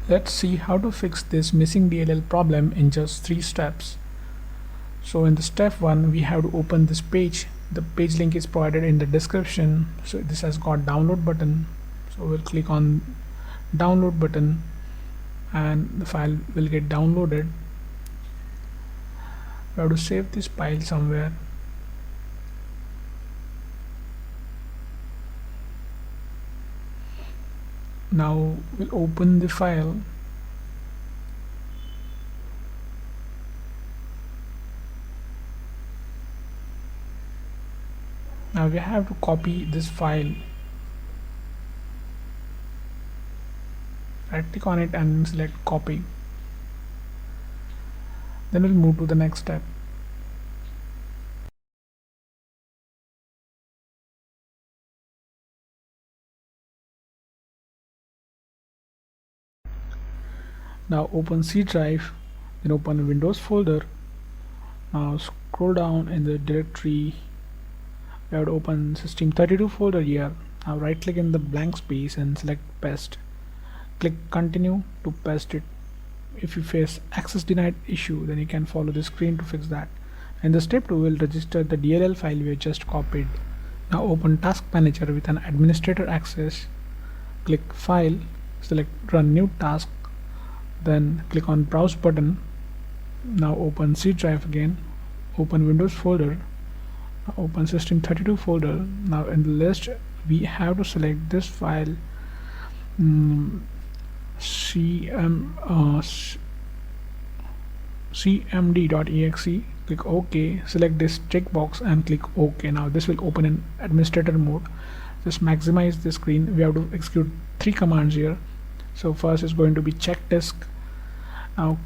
Let's see how to fix this missing DLL problem in just 3 steps. So in the step 1, we have to open this page. The page link is provided in the description. So this has got download button. So we'll click on download button and the file will get downloaded. We have to save this file somewhere. Now we'll open the file. Now we have to copy this file. Right click on it and select copy. Then we'll move to the next step. Now open C drive, then open Windows folder. Now scroll down in the directory. We have to open System32 folder here. Now right click in the blank space and select paste. Click continue to paste it. If you face access denied issue, then you can follow the screen to fix that. And the step 2 will register the DLL file we just copied. Now open task manager with an administrator access. Click file, select run new task, then click on browse button. Now open C drive again, open Windows folder, now open System32 folder. Now in the list we have to select this file, cmd.exe. click OK, select this checkbox and click OK. Now this will open in administrator mode. Just maximize the screen. We have to execute 3 commands here. So first is going to be check disk. Now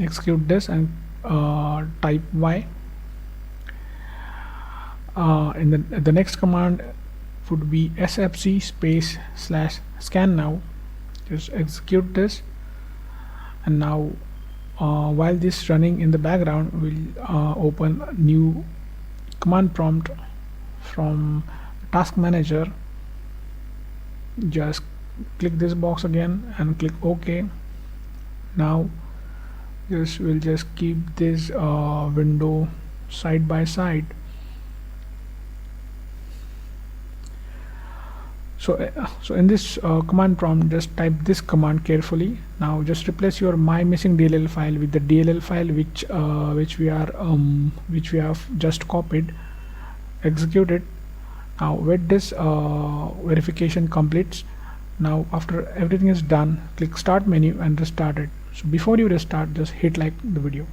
execute this and type Y. In the next command would be sfc space / scan now. Just execute this, and now while this running in the background, we'll open a new command prompt from task manager. Just click this box again and click OK. Now we'll just keep this window side by side. So in this command prompt, just type this command carefully. Now just replace your my missing DLL file with the DLL file which we have just copied. Execute it. Now wait this verification completes. Now after everything is done, click start menu and restart it. So before you restart, just hit like the video.